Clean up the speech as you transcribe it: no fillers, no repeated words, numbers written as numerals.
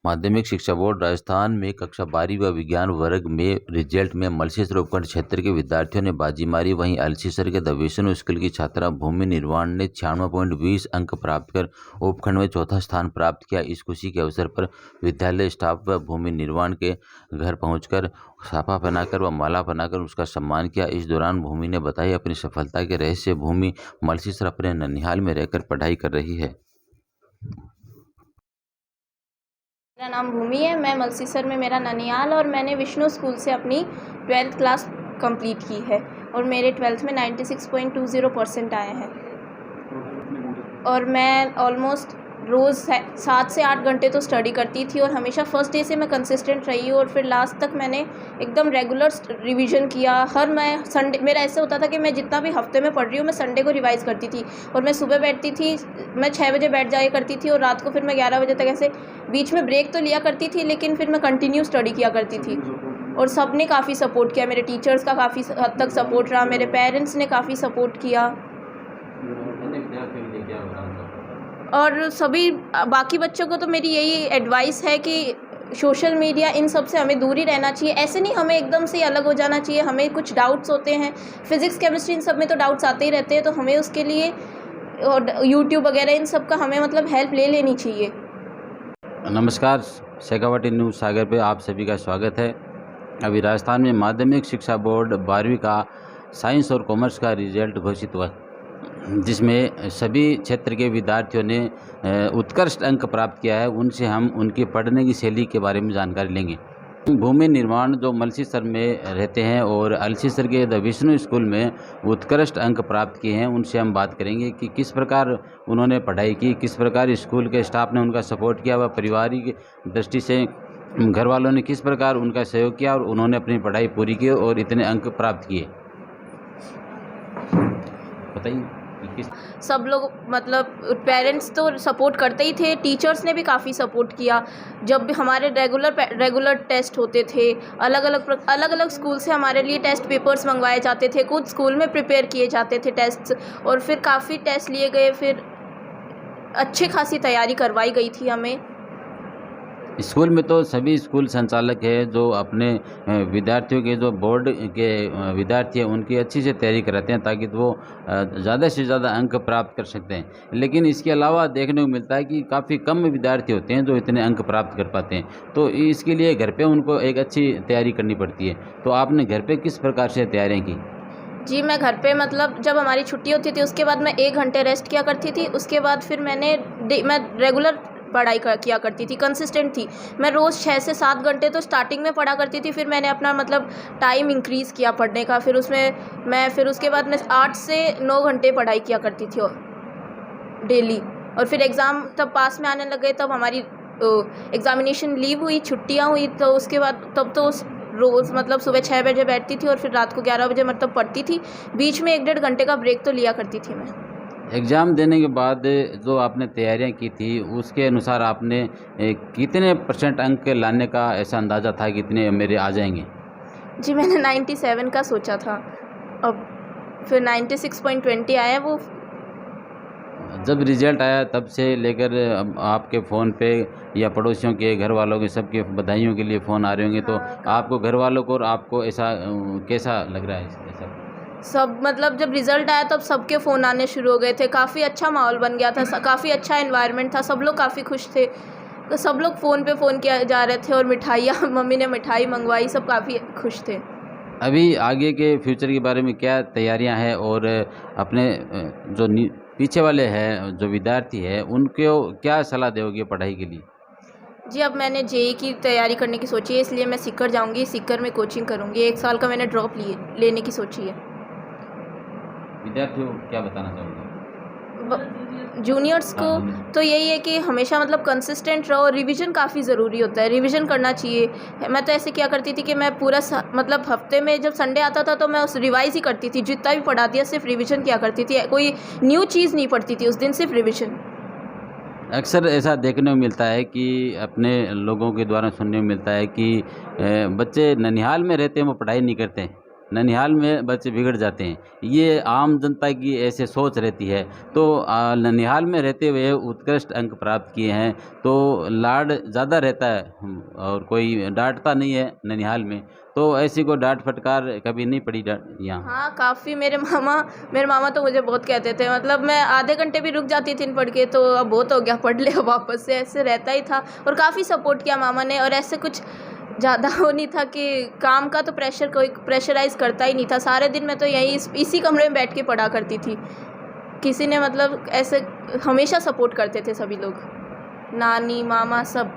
माध्यमिक शिक्षा बोर्ड राजस्थान में कक्षा 12वीं व विज्ञान वर्ग में रिजल्ट में मलसीसर उपखंड क्षेत्र के विद्यार्थियों ने बाजी मारी। वहीं अलसीसर के द विष्णु स्कूल की छात्रा भूमि निर्माण ने 96.20 अंक प्राप्त कर उपखंड में चौथा स्थान प्राप्त किया। इस खुशी के अवसर पर विद्यालय स्टाफ व भूमि निर्माण के घर पहुंचकर साफा पहनाकर व माला पहनाकर उसका सम्मान किया। इस दौरान भूमि ने बताई अपनी सफलता के रहस्य। भूमि मलसीसर अपने ननिहाल में रहकर पढ़ाई कर रही है। मेरा नाम भूमि है। मैं मलसीसर में मेरा ननिहाल और मैंने विष्णु स्कूल से अपनी 12th क्लास कंप्लीट की है और मेरे 12th में 96.20% आए हैं। और मैं ऑलमोस्ट रोज़ 7 से 8 घंटे तो स्टडी करती थी और हमेशा फर्स्ट डे से मैं कंसिस्टेंट रही हूँ और फिर लास्ट तक मैंने एकदम रेगुलर रिवीजन किया। मैं संडे मेरा ऐसा होता था कि मैं जितना भी हफ्ते में पढ़ रही हूँ मैं संडे को रिवाइज़ करती थी और मैं सुबह बैठती थी, मैं 6 बजे बैठ जाया करती थी और रात को फिर मैं 11 बजे तक ऐसे बीच में ब्रेक तो लिया करती थी लेकिन फिर मैं कंटिन्यू स्टडी किया करती थी। और सब ने काफ़ी सपोर्ट किया, मेरे टीचर्स का काफ़ी हद तक सपोर्ट रहा, मेरे पेरेंट्स ने काफ़ी सपोर्ट किया और सभी बाकी बच्चों को तो मेरी यही एडवाइस है कि सोशल मीडिया इन सब से हमें दूर ही रहना चाहिए। ऐसे नहीं हमें एकदम से अलग हो जाना चाहिए। हमें कुछ डाउट्स होते हैं, फिज़िक्स केमिस्ट्री इन सब में तो डाउट्स आते ही रहते हैं, तो हमें उसके लिए यूट्यूब वगैरह इन सब का हमें मतलब हेल्प ले लेनी चाहिए। नमस्कार, शेखावाटी न्यूज़ सागर पे आप सभी का स्वागत है। अभी राजस्थान में माध्यमिक शिक्षा बोर्ड 12वीं का साइंस और कॉमर्स का रिजल्ट घोषित हुआ, जिसमें सभी क्षेत्र के विद्यार्थियों ने उत्कृष्ट अंक प्राप्त किया है। उनसे हम उनकी पढ़ने की शैली के बारे में जानकारी लेंगे। भूमि निर्माण जो मलसीसर में रहते हैं और अलसीसर के द विष्णु स्कूल में उत्कृष्ट अंक प्राप्त किए हैं, उनसे हम बात करेंगे कि किस प्रकार उन्होंने पढ़ाई की, किस प्रकार स्कूल के स्टाफ ने उनका सपोर्ट किया व पारिवारिक दृष्टि से घर वालों ने किस प्रकार उनका सहयोग किया और उन्होंने अपनी पढ़ाई पूरी की और इतने अंक प्राप्त किए। बताइए। सब लोग मतलब पेरेंट्स तो सपोर्ट करते ही थे, टीचर्स ने भी काफ़ी सपोर्ट किया। जब भी हमारे रेगुलर टेस्ट होते थे, अलग अलग स्कूल से हमारे लिए टेस्ट पेपर्स मंगवाए जाते थे, कुछ स्कूल में प्रिपेयर किए जाते थे टेस्ट्स और फिर काफ़ी टेस्ट लिए गए, फिर अच्छी खासी तैयारी करवाई गई थी हमें। स्कूल में तो सभी स्कूल संचालक है जो अपने विद्यार्थियों के जो बोर्ड के विद्यार्थी हैं उनकी अच्छी से तैयारी कराते हैं ताकि वो ज़्यादा से ज़्यादा अंक प्राप्त कर सकते हैं। लेकिन इसके अलावा देखने को मिलता है कि काफ़ी कम विद्यार्थी होते हैं जो इतने अंक प्राप्त कर पाते हैं, तो इसके लिए घर पे उनको एक अच्छी तैयारी करनी पड़ती है। तो आपने घर पे किस प्रकार से तैयारियाँ की? जी, मैं घर पे मतलब जब हमारी छुट्टी होती थी उसके बाद मैं 1 घंटे रेस्ट किया करती थी। उसके बाद फिर मैं रेगुलर पढ़ाई किया करती थी, कंसिस्टेंट थी। मैं रोज़ 6 से 7 घंटे तो स्टार्टिंग में पढ़ा करती थी, फिर मैंने अपना मतलब टाइम इंक्रीज़ किया पढ़ने का। फिर उसके बाद मैं 8 से 9 घंटे पढ़ाई किया करती थी डेली। और फिर एग्ज़ाम तब पास में आने लगे, तब हमारी एग्ज़ामिनेशन लीव हुई, छुट्टियाँ हुई, तो उसके बाद तब तो रोज़ मतलब सुबह 6 बजे बैठती थी और फिर रात को 11 बजे मतलब पढ़ती थी। बीच में 1-1.5 घंटे का ब्रेक तो लिया करती थी मैं। एग्ज़ाम देने के बाद जो आपने तैयारियां की थी उसके अनुसार आपने कितने % अंक लाने का ऐसा अंदाज़ा था कि इतने मेरे आ जाएंगे? जी, मैंने 97 का सोचा था, अब फिर 96.20 आया। वो जब रिज़ल्ट आया तब से लेकर आपके फ़ोन पे या पड़ोसियों के घर वालों के सबके बधाइयों के लिए फ़ोन आ रहे होंगे, तो आपको घर वालों को और आपको ऐसा कैसा लग रहा है ऐसा? सब मतलब जब रिज़ल्ट आया तब सबके फ़ोन आने शुरू हो गए थे, काफ़ी अच्छा माहौल बन गया था, काफ़ी अच्छा एनवायरनमेंट था, सब लोग काफ़ी खुश थे। तो सब लोग फ़ोन पे फ़ोन किया जा रहे थे और मिठाइयाँ मम्मी ने मिठाई मंगवाई, सब काफ़ी खुश थे। अभी आगे के फ्यूचर के बारे में क्या तैयारियां हैं और अपने जो पीछे वाले हैं जो विद्यार्थी हैं उनको क्या सलाह दोगे पढ़ाई के लिए? जी, अब मैंने जेईई की तैयारी करने की सोची है, इसलिए मैं सीकर जाऊँगी, सीकर में कोचिंग करूँगी। 1 साल का मैंने ड्रॉप लेने की सोची है। विद्यार्थियों को क्या बताना चाहोगे? जूनियर्स को तो यही है कि हमेशा मतलब कंसिस्टेंट रहो, रिवीजन काफ़ी ज़रूरी होता है, रिवीजन करना चाहिए। मैं तो ऐसे किया करती थी कि मैं पूरा मतलब हफ्ते में जब संडे आता था तो मैं उस रिवाइज़ ही करती थी, जितना भी पढ़ा दिया सिर्फ रिवीजन किया करती थी, कोई न्यू चीज़ नहीं पढ़ती थी उस दिन, सिर्फ रिवीजन। अक्सर ऐसा देखने को मिलता है कि अपने लोगों के द्वारा सुनने में मिलता है कि बच्चे ननिहाल में रहते हैं वो पढ़ाई नहीं करते हैं। ननिहाल में बच्चे बिगड़ जाते हैं। ये आम जनता की ऐसे सोच रहती है। तो ननिहाल में रहते हुए उत्कृष्ट अंक प्राप्त किए हैं, तो लाड ज़्यादा रहता है और कोई डांटता नहीं है ननिहाल में। तो ऐसी कोई डांट फटकार कभी नहीं पड़ी यहाँ? हाँ, काफ़ी मेरे मामा तो मुझे बहुत कहते थे, मतलब मैं आधे घंटे भी रुक जाती थी पढ़ के, तो अब बहुत हो गया, पढ़ ले अब वापस से, ऐसे रहता ही था। और काफ़ी सपोर्ट किया मामा ने, और ऐसे कुछ ज़्यादा वो नहीं था कि काम का तो प्रेशर, कोई प्रेशराइज़ करता ही नहीं था। सारे दिन मैं तो यहीं इसी कमरे में बैठ के पढ़ा करती थी। किसी ने मतलब ऐसे हमेशा सपोर्ट करते थे सभी लोग, नानी मामा सब।